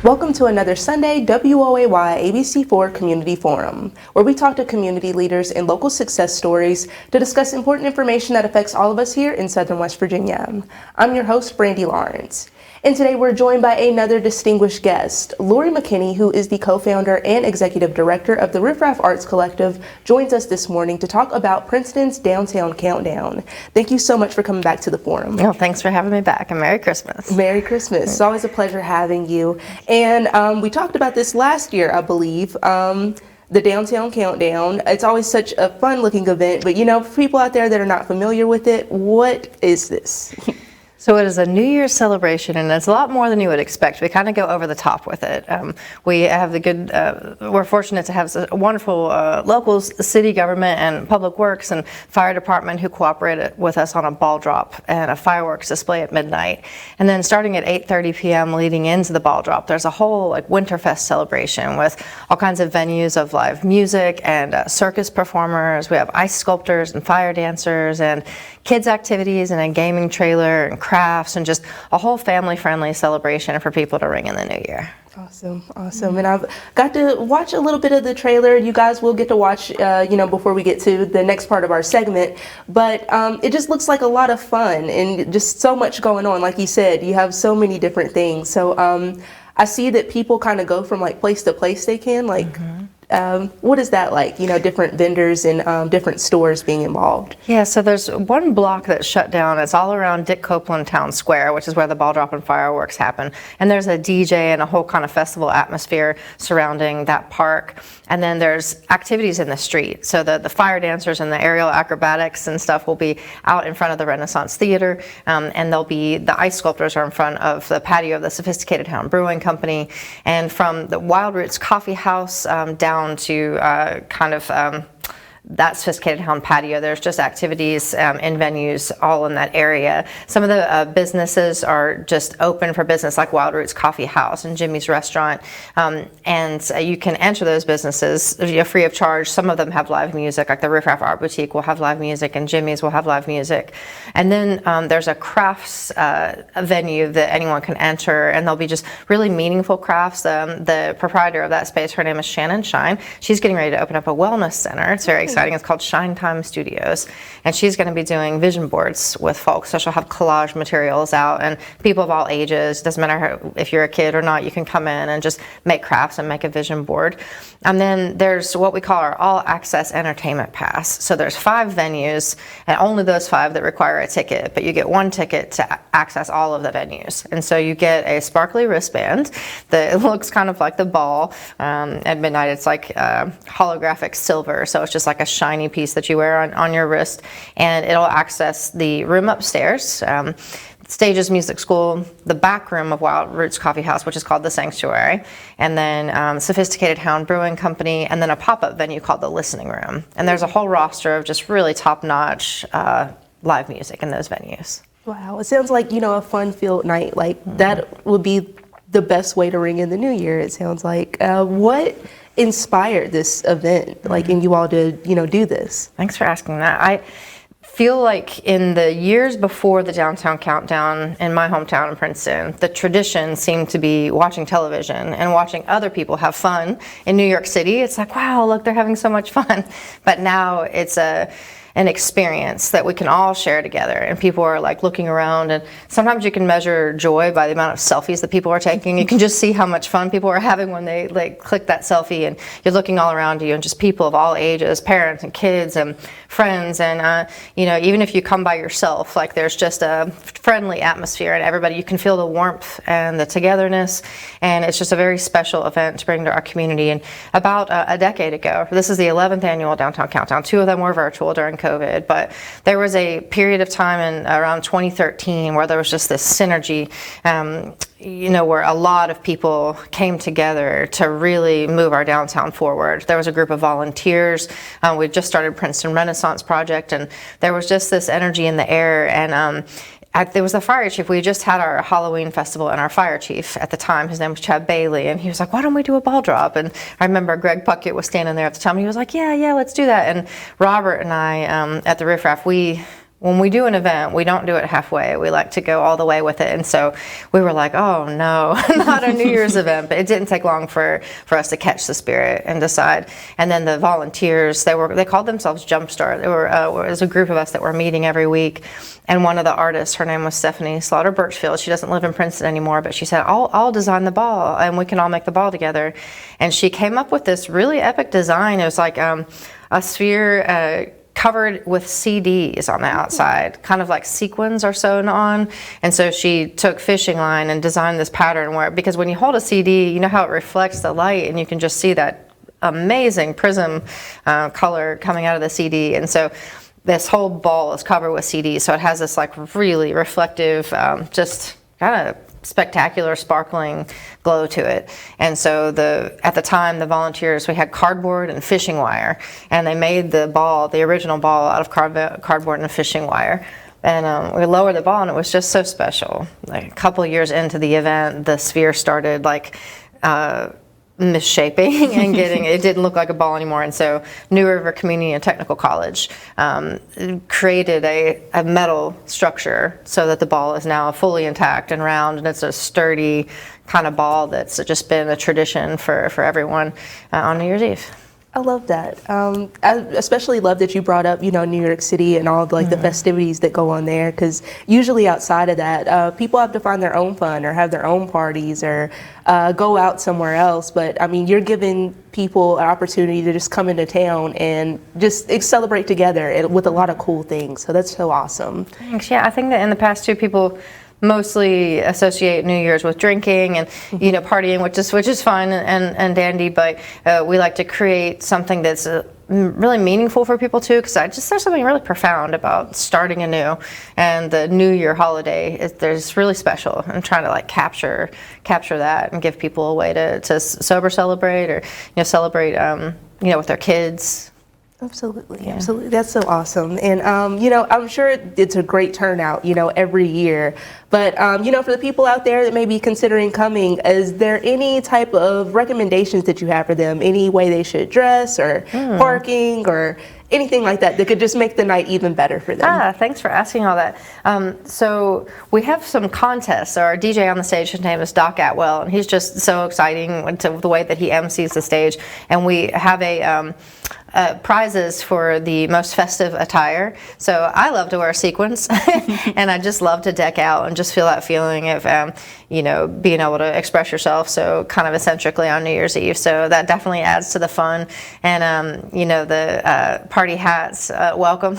Welcome to another Sunday WOAY ABC4 Community Forum, where we talk to community leaders and local success stories to discuss important information that affects all of us here in Southern West Virginia. I'm your host, Brandy Lawrence. And today we're joined by another distinguished guest. Lori McKinney, who is the co-founder and executive director of the Riff Raff Arts Collective, joins us this morning to talk about Princeton's Downtown Countdown. Thank you so much for coming back to the forum. Well, thanks for having me back, and Merry Christmas. Merry Christmas. It's always a pleasure having you. And we talked about this last year, I believe. The Downtown Countdown. It's always such a fun-looking event, but for people out there that are not familiar with it, what is this? So it is a New Year's celebration, and it's a lot more than you would expect. We kind of go over the top with it. We have we're fortunate to have a wonderful local city government and public works and fire department who cooperated with us on a ball drop and a fireworks display at midnight. And then starting at 8:30 p.m. leading into the ball drop, there's a whole Winterfest celebration with all kinds of venues of live music and circus performers. We have ice sculptors and fire dancers and kids activities and a gaming trailer and crafts and just a whole family-friendly celebration for people to ring in the new year. Awesome. And I've got to watch a little bit of the trailer. You guys will get to watch, before we get to the next part of our segment. But it just looks like a lot of fun and just so much going on. Like you said, you have so many different things. So I see that people kind of go from place to place they can. What is that like? Different vendors and different stores being involved. Yeah, so there's one block that's shut down. It's all around Dick Copeland Town Square, which is where the ball drop and fireworks happen. And there's a DJ and a whole kind of festival atmosphere surrounding that park. And then there's activities in the street. So the fire dancers and the aerial acrobatics and stuff will be out in front of the Renaissance Theater. And the ice sculptors are in front of the patio of the Sophisticated Hound Brewing Company. And from the Wild Roots Coffee House down to that Sophisticated Hound patio, there's just activities in venues all in that area. Some of the businesses are just open for business, like Wild Roots Coffee House and Jimmy's Restaurant, and you can enter those businesses free of charge. Some of them have live music, like the Riff Raff Art Boutique will have live music, and Jimmy's will have live music. And then there's a crafts venue that anyone can enter, and there'll be just really meaningful crafts. The proprietor of that space, her name is Shannon Shine. She's getting ready to open up a wellness center. It's very exciting. It's called Shine Time Studios, and she's going to be doing vision boards with folks. So she'll have collage materials out, and people of all ages, doesn't matter if you're a kid or not, you can come in and just make crafts and make a vision board. And then there's what we call our all access entertainment pass. So there's 5 venues, and only those 5 that require a ticket, but you get 1 ticket to access all of the venues. And so you get a sparkly wristband that looks kind of like the ball. At midnight it's like holographic silver, so it's just like a shiny piece that you wear on your wrist, and it'll access the room upstairs, Stages Music School, the back room of Wild Roots Coffee House, which is called the Sanctuary, and then Sophisticated Hound Brewing Company, and then a pop-up venue called the Listening Room. And there's a whole roster of just really top-notch live music in those venues. Wow, it sounds like a fun-filled night. That would be the best way to ring in the new year. It sounds like. What inspired this event, and you all to do this? Thanks for asking that. I feel like in the years before the Downtown Countdown in my hometown in Princeton, the tradition seemed to be watching television and watching other people have fun. In New York City, it's like, wow, look, they're having so much fun. But now it's an experience that we can all share together, and people are looking around, and sometimes you can measure joy by the amount of selfies that people are taking. You can just see how much fun people are having when they click that selfie, and you're looking all around you and just people of all ages, parents and kids and friends, and even if you come by yourself, there's just a friendly atmosphere, and everybody, you can feel the warmth and the togetherness, and it's just a very special event to bring to our community. And about a decade ago, this is the 11th annual Downtown Countdown. 2 of them were virtual during COVID, but there was a period of time in around 2013 where there was just this synergy, where a lot of people came together to really move our downtown forward. There was a group of volunteers. We just started Princeton Renaissance Project, and there was just this energy in the air. And there was the fire chief. We just had our Halloween festival, and our fire chief at the time, his name was Chad Bailey, and he was like, why don't we do a ball drop? And I remember Greg Puckett was standing there at the time, and he was like, yeah, let's do that. And Robert and I at the Riff Raff, we when we do an event, we don't do it halfway. We like to go all the way with it. And so we were like, oh no, not a New Year's event. But it didn't take long for us to catch the spirit and decide. And then the volunteers, they called themselves Jumpstart. It was a group of us that were meeting every week. And one of the artists, her name was Stephanie Slaughter Birchfield. She doesn't live in Princeton anymore, but she said, I'll design the ball and we can all make the ball together. And she came up with this really epic design. It was like a sphere covered with CDs on the outside, kind of like sequins are sewn on. And so she took fishing line and designed this pattern because when you hold a CD, you know how it reflects the light and you can just see that amazing prism color coming out of the CD. And so this whole ball is covered with CDs. So it has this like really reflective, just kind of spectacular sparkling glow to it. And so at the time, the volunteers, we had cardboard and fishing wire, and they made the original ball out of cardboard and fishing wire. And we lowered the ball, and it was just so special. Like a couple of years into the event, the sphere started like misshaping and it didn't look like a ball anymore. And so New River Community and Technical College created a metal structure so that the ball is now fully intact and round, and it's a sturdy kind of ball that's just been a tradition for everyone on New Year's Eve. I love that. I especially love that you brought up, New York City and all the festivities that go on there, because usually outside of that, people have to find their own fun or have their own parties or go out somewhere else. But I mean, you're giving people an opportunity to just come into town and just celebrate together with a lot of cool things. So that's so awesome. Thanks. Yeah, I think that in the past too, people mostly associate New Year's with drinking and partying, which is fun and dandy, but we like to create something that's really meaningful for people too, because there's something really profound about starting anew, and the New Year holiday there's really special, and trying to like capture that and give people a way to sober celebrate or celebrate with their kids. Absolutely, yeah. Absolutely. That's so awesome. And, I'm sure it's a great turnout, every year. But, for the people out there that may be considering coming, is there any type of recommendations that you have for them? Any way they should dress or parking or anything like that could just make the night even better for them? Thanks for asking all that. So we have some contests. So our DJ on the stage, his name is Doc Atwell, and he's just so exciting to the way that he MCs the stage. And we have prizes for the most festive attire. So I love to wear sequins and I just love to deck out and just feel that feeling of, being able to express yourself so kind of eccentrically on New Year's Eve. So that definitely adds to the fun. And, the party hats, welcome.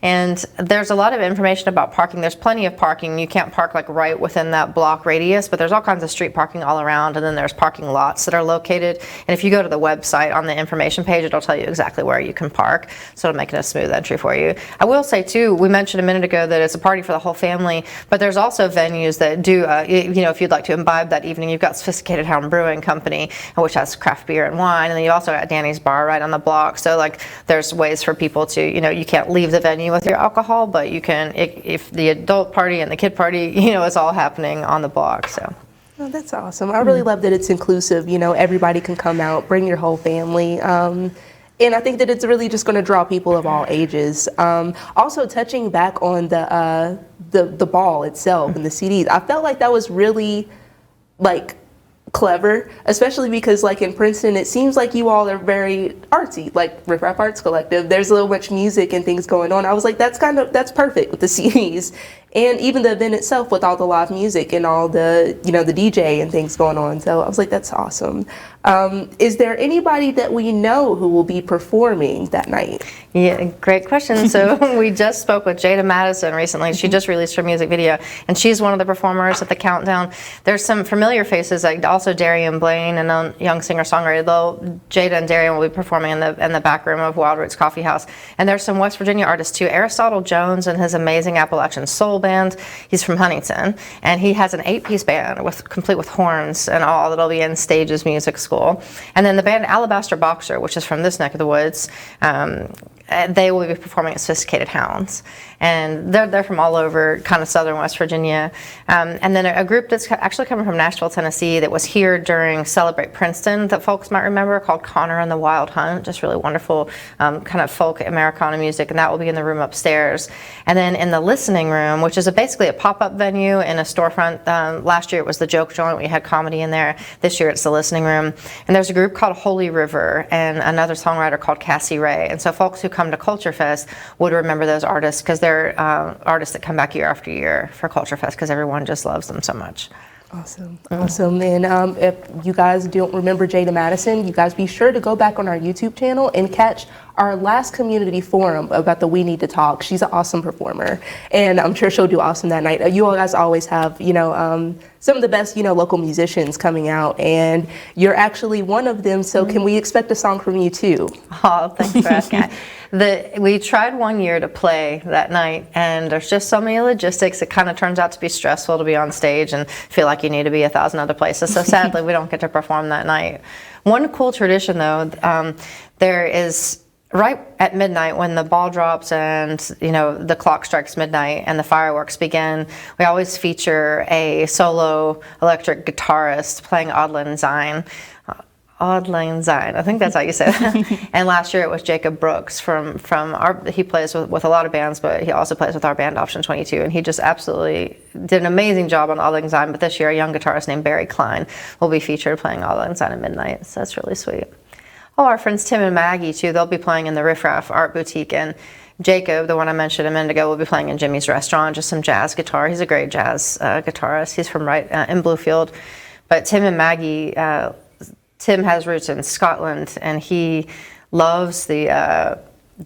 And there's a lot of information about parking. There's plenty of parking. You can't park like right within that block radius, but there's all kinds of street parking all around, and then there's parking lots that are located. And if you go to the website on the information page, it'll tell you exactly where you can park, so it'll make it a smooth entry for you. I will say too, we mentioned a minute ago that it's a party for the whole family, but there's also venues that do, if you'd like to imbibe that evening, you've got Sophisticated Hound Brewing Company, which has craft beer and wine, and then you also got Danny's Bar right on the block. So like there's ways for people to, you can't leave the venue with your alcohol, but you can, if the adult party and the kid party, it's all happening on the block. So. Oh, that's awesome. I really love that it's inclusive. Everybody can come out, bring your whole family. And I think that it's really just going to draw people of all ages. Also, touching back on the ball itself and the CDs, I felt like that was really clever, especially because in Princeton, it seems like you all are very artsy, like Riff Raff Arts Collective. There's a little much music and things going on. I was like, that's perfect with the CDs. And even the event itself with all the live music and all the, the DJ and things going on. So I was like, that's awesome. Is there anybody that we know who will be performing that night? Yeah, great question. So we just spoke with Jada Madison recently. She just released her music video, and she's one of the performers at the countdown. There's some familiar faces, like also Darian Blaine, and a young singer-songwriter. Jada and Darian will be performing in the back room of Wild Roots Coffee House. And there's some West Virginia artists too. Aristotle Jones and his amazing Appalachian Soul Band. He's from Huntington, and he has an 8-piece band complete with horns and all that'll be in Stages Music School. And then the band Alabaster Boxer, which is from this neck of the woods, they will be performing at Sophisticated Hounds, and they're from all over kind of southern West Virginia. And then a group that's actually coming from Nashville, Tennessee, that was here during Celebrate Princeton that folks might remember, called Connor and the Wild Hunt. Just really wonderful kind of folk Americana music, and that will be in the room upstairs. And then in the listening room, which is basically a pop-up venue in a storefront. Last year it was the Joke Joint. We had comedy in there. This year it's the listening room. And there's a group called Holy River and another songwriter called Cassie Ray. And so folks who come to Culture Fest would remember those artists, because they're artists that come back year after year for Culture Fest, because everyone just loves them so much. Awesome, awesome. And if you guys don't remember Jada Madison, you guys be sure to go back on our YouTube channel and catch our last community forum about the We Need to Talk. She's an awesome performer, and I'm sure she'll do awesome that night. You guys always have, some of the best, local musicians coming out, and you're actually one of them. So can we expect a song from you too? Oh, thanks for asking. We tried one year to play that night, and there's just so many logistics. It kind of turns out to be stressful to be on stage and feel like you need to be 1,000 other places. So sadly, we don't get to perform that night. One cool tradition, though, there is right at midnight when the ball drops and the clock strikes midnight and the fireworks begin. We always feature a solo electric guitarist playing Auld Lang Syne. Auld Lang Syne, I think that's how you say that. And last year it was Jacob Brooks from he plays with a lot of bands, but he also plays with our band Option 22, and he just absolutely did an amazing job on Auld Lang Syne. But this year a young guitarist named Barry Klein will be featured playing Auld Lang Syne at midnight, so that's really sweet. Oh, our friends Tim and Maggie too, they'll be playing in the Riff Raff Art Boutique, and Jacob, the one I mentioned a minute ago, will be playing in Jimmy's Restaurant, just some jazz guitar. He's a great jazz guitarist. He's from right in Bluefield. But Tim and Maggie, Tim has roots in Scotland, and he loves the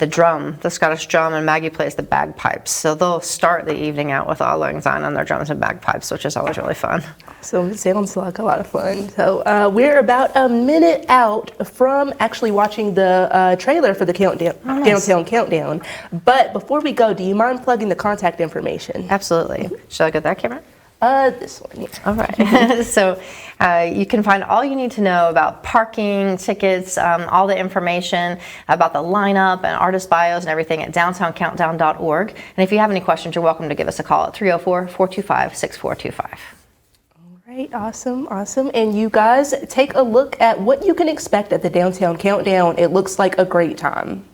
drum, the Scottish drum, and Maggie plays the bagpipes. So they'll start the evening out with Auld Lang Syne on their drums and bagpipes, which is always really fun. So it sounds like a lot of fun. So we're about a minute out from actually watching the trailer for the Downtown Countdown. But before we go, do you mind plugging the contact information? Absolutely. Should I get that camera? This one, yeah. All right. So you can find all you need to know about parking, tickets, all the information about the lineup and artist bios and everything at downtowncountdown.org. And if you have any questions, you're welcome to give us a call at 304-425-6425. All right, awesome, awesome. And you guys take a look at what you can expect at the Downtown Countdown. It looks like a great time.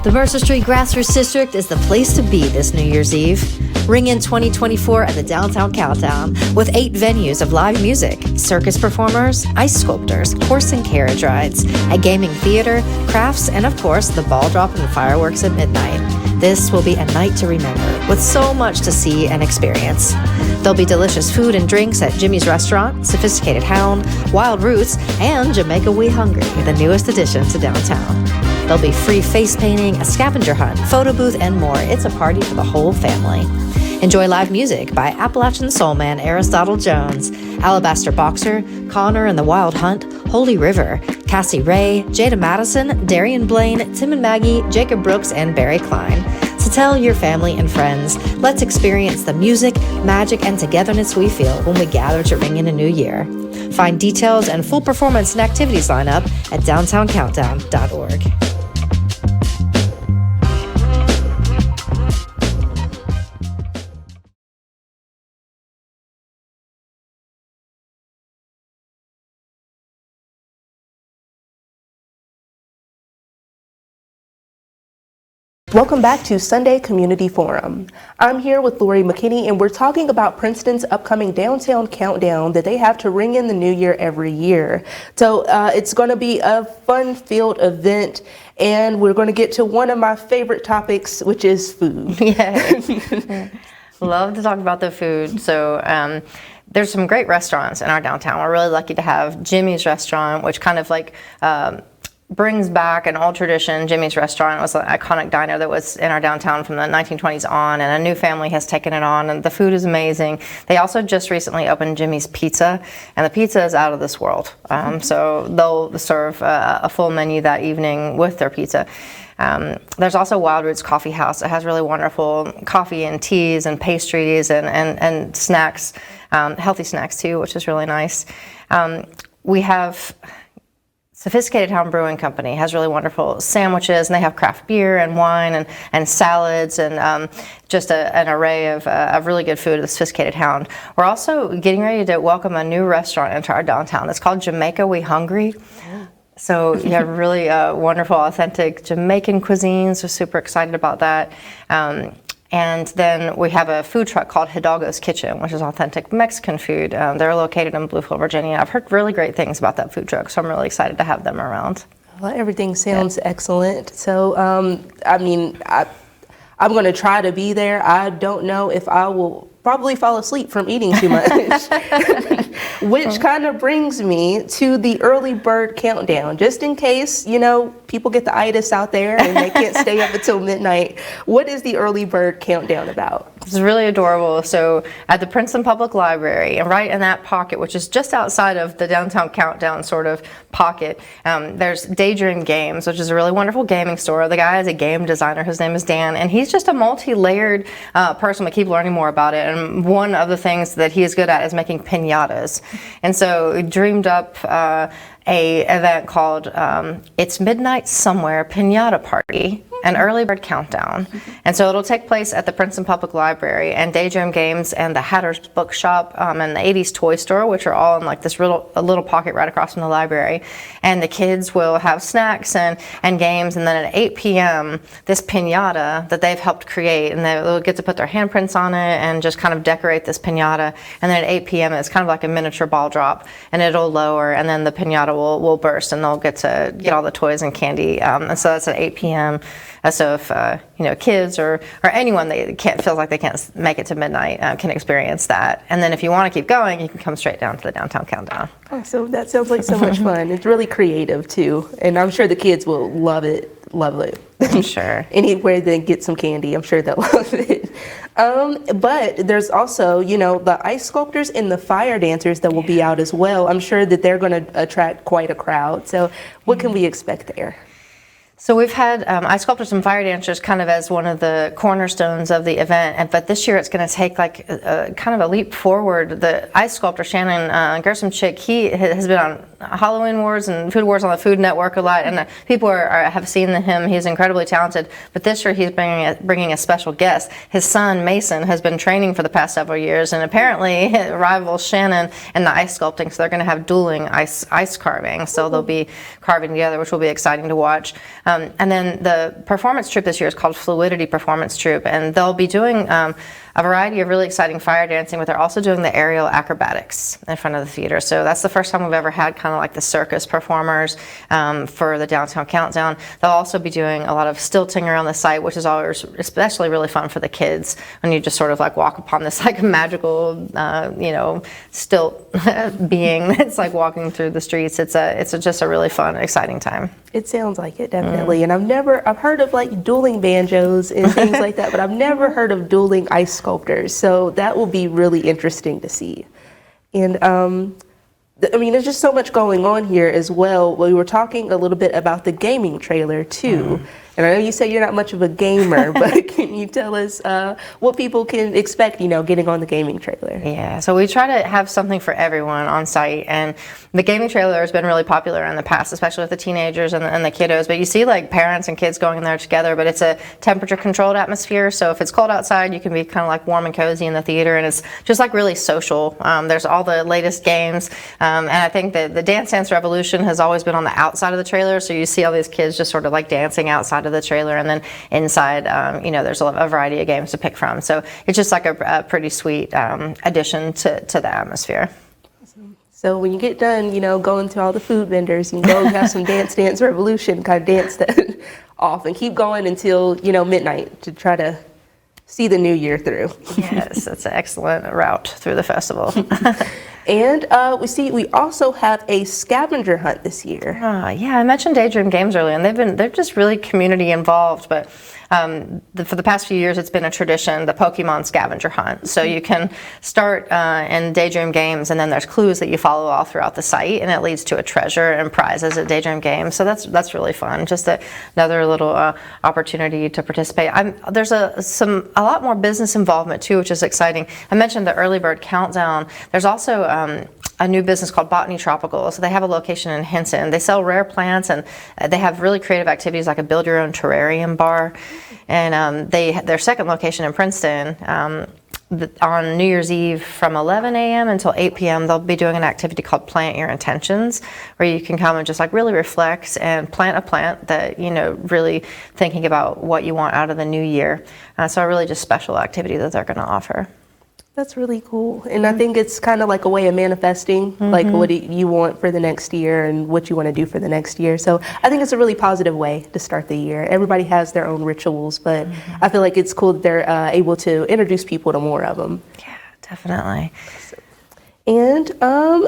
The Mercer Street Grassroots District is the place to be this New Year's Eve. Ring in 2024 at the Downtown Countdown with 8 venues of live music, circus performers, ice sculptors, horse and carriage rides, a gaming theater, crafts, and of course, the ball drop and fireworks at midnight. This will be a night to remember with so much to see and experience. There'll be delicious food and drinks at Jimmy's Restaurant, Sophisticated Hound, Wild Roots, and Jamaica We Hungry, the newest addition to downtown. There'll be free face painting, a scavenger hunt, photo booth, and more. It's a party for the whole family. Enjoy live music by Appalachian Soul Man Aristotle Jones, Alabaster Boxer, Connor and the Wild Hunt, Holy River, Cassie Ray, Jada Madison, Darian Blaine, Tim and Maggie, Jacob Brooks, and Barry Klein. So tell your family and friends, let's experience the music, magic, and togetherness we feel when we gather to ring in a new year. Find details and full performance and activities lineup at downtowncountdown.org. Welcome back to Sunday Community Forum. I'm here with Lori McKinney, and we're talking about Princeton's upcoming Downtown Countdown that they have to ring in the new year every year. So it's going to be a fun-filled event, and we're going to get to one of my favorite topics, which is food. Yeah. Love to talk about the food. So there's some great restaurants in our downtown. We're really lucky to have Jimmy's Restaurant, which kind of like brings back an old tradition. Jimmy's Restaurant was an iconic diner that was in our downtown from the 1920s on, and a new family has taken it on, and the food is amazing. They also just recently opened Jimmy's Pizza, and the pizza is out of this world. So they'll serve a full menu that evening with their pizza. There's also Wild Roots Coffee House. It has really wonderful coffee and teas and pastries and snacks, healthy snacks too, which is really nice. We have Sophisticated Town Brewing Company has really wonderful sandwiches, and they have craft beer and wine and salads and just an array of really good food at the Sophisticated Town. We're also getting ready to welcome a new restaurant into our downtown. It's called Jamaica We Hungry. So you have really wonderful, authentic Jamaican cuisines. We're super excited about that. And then we have a food truck called Hidalgo's Kitchen, which is authentic Mexican food. They're located in Bluefield, Virginia. I've heard really great things about that food truck, so I'm really excited to have them around. Well, everything sounds excellent. So, I mean, I'm going to try to be there. I don't know if I will probably fall asleep from eating too much, which kind of brings me to the early bird countdown. Just in case, you know, people get the itis out there and they can't stay up until midnight. What is the early bird countdown about? It's really adorable. So at the Princeton Public Library, and right in that pocket, which is just outside of the downtown countdown sort of pocket, there's Daydream Games, which is a really wonderful gaming store. The guy is a game designer. His name is Dan, and he's just a multi-layered person. We keep learning more about it. And one of the things that he is good at is making piñatas. And so we dreamed up a event called It's Midnight Somewhere Piñata Party, an early bird countdown. And so it'll take place at the Princeton Public Library, and Daydream Games and the Hatter's Bookshop and the 80s Toy Store, which are all in like this a little pocket right across from the library. And the kids will have snacks and games, and then at 8 p.m. this piñata that they've helped create, and they'll get to put their handprints on it and just kind of decorate this piñata. And then at 8 p.m. it's kind of like a miniature ball drop, and it'll lower, and then the piñata will burst, and they'll get to get all the toys and candy. And so that's at 8 p.m. So if you know, kids or anyone that feels like they can't make it to midnight can experience that. And then if you want to keep going, you can come straight down to the downtown countdown. Oh, so that sounds like so much fun. It's really creative too, and I'm sure the kids will love it. Love it. I'm sure. Anywhere they get some candy, I'm sure they'll love it. But there's also, you know, the ice sculptors and the fire dancers that will be out as well. I'm sure that they're going to attract quite a crowd. So what can we expect there? So we've had ice sculptors and fire dancers kind of as one of the cornerstones of the event, but this year it's going to take like kind of a leap forward. The ice sculptor Shannon Gershom-Chick, he has been on Halloween Wars and Food Wars on the Food Network a lot, and people have seen him. He's incredibly talented, but this year he's bringing a special guest. His son Mason has been training for the past several years, and apparently rivals Shannon in the ice sculpting, so they're going to have dueling ice carving. So they'll be carving together, which will be exciting to watch. And then the performance troupe this year is called Fluidity Performance Troupe, and they'll be doing a variety of really exciting fire dancing, but they're also doing the aerial acrobatics in front of the theater. So that's the first time we've ever had kind of like the circus performers for the Downtown Countdown. They'll also be doing a lot of stilting around the site, which is always especially really fun for the kids when you just sort of like walk upon this like magical, you know, stilt being that's like walking through the streets. It's just a really fun, exciting time. It sounds like it, definitely. And I've heard of like dueling banjos and things like that, but I've never heard of dueling ice sculptors. So that will be really interesting to see. And I mean, there's just so much going on here as well. We were talking a little bit about the gaming trailer too. And I know you say you're not much of a gamer, but can you tell us what people can expect, you know, getting on the gaming trailer? Yeah, so we try to have something for everyone on site, and the gaming trailer has been really popular in the past, especially with the teenagers and the kiddos. But you see like parents and kids going in there together, but it's a temperature-controlled atmosphere, so if it's cold outside, you can be kind of like warm and cozy in the theater, and it's just like really social. There's all the latest games, and I think that the Dance Dance Revolution has always been on the outside of the trailer, so you see all these kids just sort of like dancing outside of the trailer, and then inside, you know, there's a variety of games to pick from. So it's just like a pretty sweet addition to the atmosphere. So when you get done, you know, going to all the food vendors, you can go have some Dance Dance Revolution, kind of dance that off and keep going until, you know, midnight to try to see the new year through. Yes, it's an excellent route through the festival. And we also have a scavenger hunt this year. Yeah, I mentioned Daydream Games earlier, and they're just really community involved, but for the past few years, it's been a tradition, the Pokemon scavenger hunt. So you can start in Daydream Games, and then there's clues that you follow all throughout the site, and it leads to a treasure and prizes at Daydream Games. So that's really fun. Just another little opportunity to participate. There's a lot more business involvement too, which is exciting. I mentioned the early bird countdown. There's also a new business called Botany Tropical. So they have a location in Hinton. They sell rare plants, and they have really creative activities like a build your own terrarium bar. And their second location in Princeton, on New Year's Eve from 11 a.m. until 8 p.m. they'll be doing an activity called Plant Your Intentions, where you can come and just like really reflect and plant a plant that, really thinking about what you want out of the new year. So a really just special activity that they're going to offer. That's really cool. And I think it's kind of like a way of manifesting, like what you want for the next year and what you want to do for the next year. So I think it's a really positive way to start the year. Everybody has their own rituals, but I feel like it's cool that they're able to introduce people to more of them. Yeah, definitely. And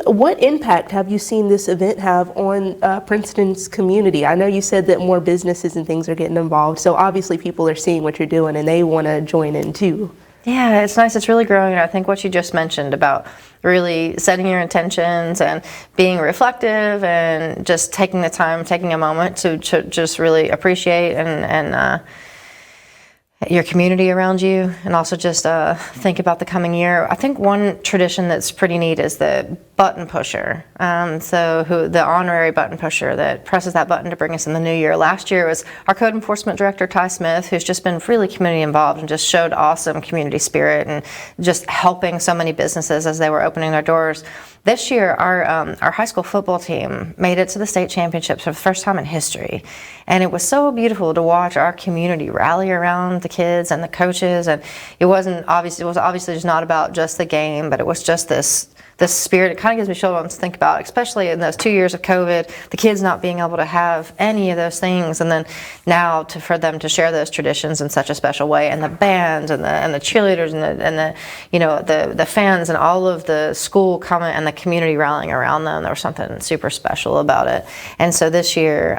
what impact have you seen this event have on Princeton's community? I know you said that more businesses and things are getting involved, so obviously people are seeing what you're doing and they want to join in too. Yeah, it's nice. It's really growing. And I think what you just mentioned about really setting your intentions and being reflective and just taking the time, taking a moment to just really appreciate and your community around you, and also just think about the coming year. I think one tradition that's pretty neat is the button pusher. The honorary button pusher that presses that button to bring us in the new year. Last year was our code enforcement director, Ty Smith, who's just been really community involved and just showed awesome community spirit and just helping so many businesses as they were opening their doors. This year, our high school football team made it to the state championships for the first time in history. And it was so beautiful to watch our community rally around the kids and the coaches. And it was obviously just not about just the game, but it was just this spirit. It kind of gives me chills to think about, especially in those 2 years of COVID, the kids not being able to have any of those things, and then now for them to share those traditions in such a special way, and the bands and the cheerleaders and the fans and all of the school coming and the community rallying around them. There was something super special about it. And so this year,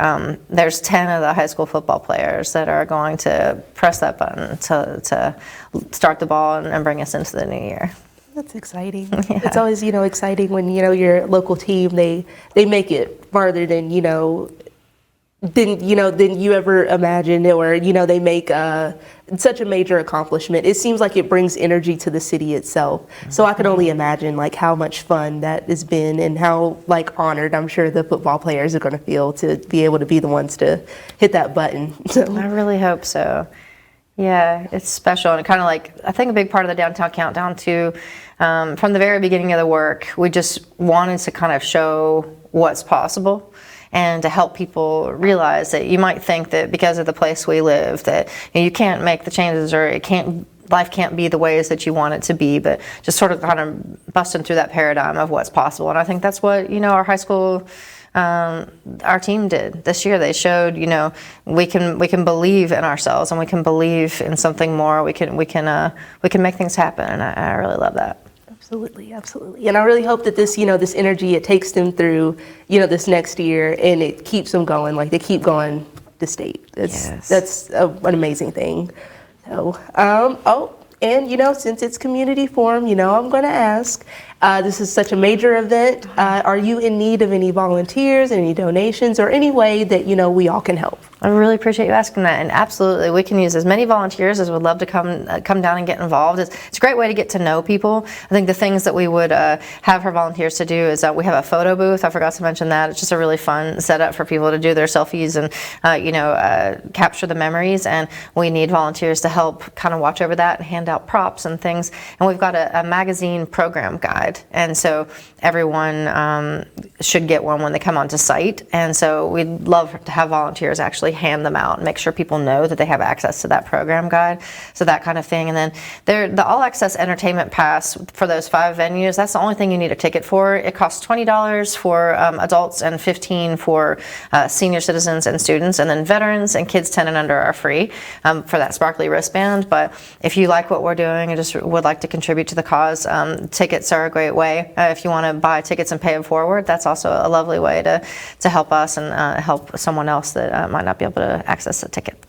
there's 10 of the high school football players that are going to press that button to start the ball and bring us into the new year. That's exciting. Yeah. It's always, exciting when, your local team, they make it farther than you ever imagined, or, they make such a major accomplishment. It seems like it brings energy to the city itself. So I can only imagine like how much fun that has been and how like honored I'm sure the football players are going to feel to be able to be the ones to hit that button. So I really hope so. Yeah, it's special, and kind of like, I think a big part of the Downtown Countdown too, from the very beginning of the work, we just wanted to kind of show what's possible and to help people realize that you might think that because of the place we live that you can't make the changes, or life can't be the ways that you want it to be, but just sort of kind of busting through that paradigm of what's possible. And I think that's what, our high school our team did this year. They showed, we can believe in ourselves, and we can believe in something more. We can make things happen, and I really love that. Absolutely, absolutely. And I really hope that this, this energy, it takes them through, this next year, and it keeps them going. Like they keep going to state. That's an amazing thing. So, and since it's community forum, I'm going to ask. This is such a major event. Are you in need of any volunteers, any donations, or any way that we all can help? I really appreciate you asking that, and absolutely, we can use as many volunteers as would love to come down and get involved. It's a great way to get to know people. I think the things that we would have for volunteers to do is we have a photo booth. I forgot to mention that. It's just a really fun setup for people to do their selfies and capture the memories. And we need volunteers to help kind of watch over that and hand out props and things. And we've got a magazine program guide, and so everyone should get one when they come onto site. And so we'd love to have volunteers actually hand them out and make sure people know that they have access to that program guide, so that kind of thing. And then the all access entertainment pass for those 5 venues, that's the only thing you need a ticket for. It costs $20 for adults and $15 for senior citizens and students, and then veterans and kids 10 and under are free for that sparkly wristband. But if you like what we're doing and just would like to contribute to the cause, tickets are a great way. If you want to buy tickets and pay them forward, that's also a lovely way to help us and help someone else that might not be able to access a ticket.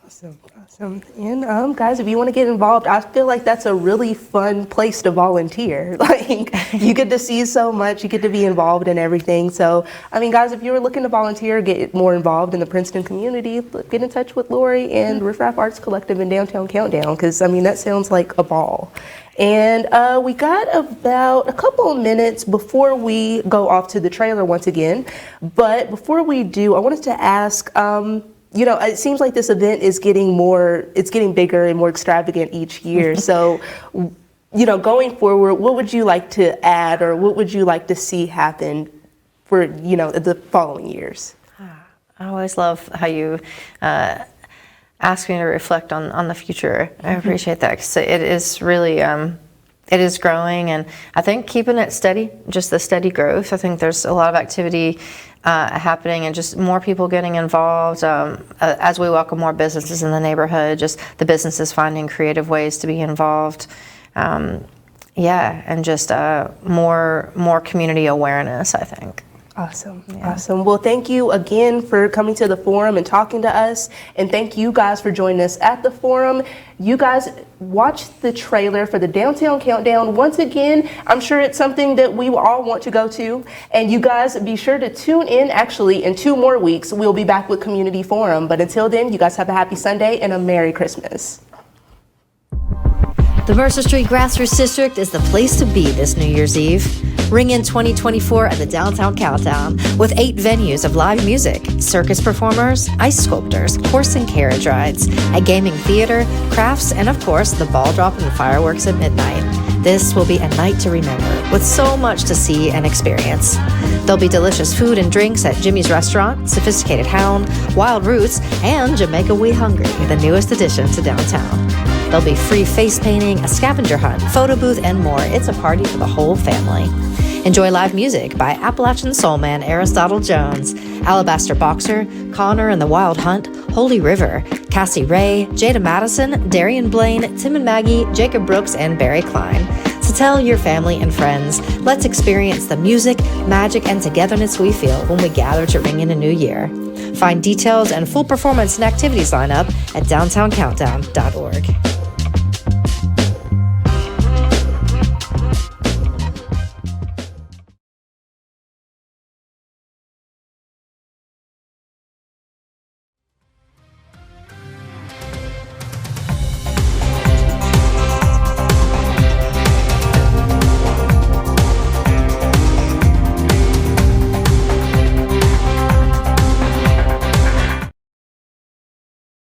Awesome. And guys, if you want to get involved, I feel like that's a really fun place to volunteer. Like, you get to see so much, you get to be involved in everything. So, I mean, guys, if you're looking to volunteer, get more involved in the Princeton community, get in touch with Lori and Riff Raff Arts Collective in Downtown Countdown, because, I mean, that sounds like a ball. And we got about a couple of minutes before we go off to the trailer once again. But before we do, I wanted to ask, you know, it seems like this event is it's getting bigger and more extravagant each year. So, you know, going forward, what would you like to add, or what would you like to see happen for, you know, the following years? I always love how you ask me to reflect on the future. I appreciate that, because it is really, it is growing, and I think keeping it steady, just the steady growth. I think there's a lot of activity happening, and just more people getting involved as we welcome more businesses in the neighborhood, just the businesses finding creative ways to be involved. Yeah, and just more community awareness, I think. Awesome. Yeah. Awesome. Well, thank you again for coming to the forum and talking to us. And thank you guys for joining us at the forum. You guys watch the trailer for the Downtown Countdown. Once again, I'm sure it's something that we all want to go to. And you guys be sure to tune in. Actually, in 2 more weeks, we'll be back with Community Forum. But until then, you guys have a happy Sunday and a Merry Christmas. The Mercer Street Grassroots District is the place to be this New Year's Eve. Ring in 2024 at the Downtown Countdown with 8 venues of live music, circus performers, ice sculptors, horse and carriage rides, a gaming theater, crafts, and of course, the ball drop and fireworks at midnight. This will be a night to remember, with so much to see and experience. There'll be delicious food and drinks at Jimmy's Restaurant, Sophisticated Hound, Wild Roots, and Jamaica We Hungry, the newest addition to downtown. There'll be free face painting, a scavenger hunt, photo booth, and more. It's a party for the whole family. Enjoy live music by Appalachian Soul Man Aristotle Jones, Alabaster Boxer, Connor and the Wild Hunt, Holy River, Cassie Ray, Jada Madison, Darian Blaine, Tim and Maggie, Jacob Brooks, and Barry Klein. So tell your family and friends, let's experience the music, magic, and togetherness we feel when we gather to ring in a new year. Find details and full performance and activities lineup at downtowncountdown.org.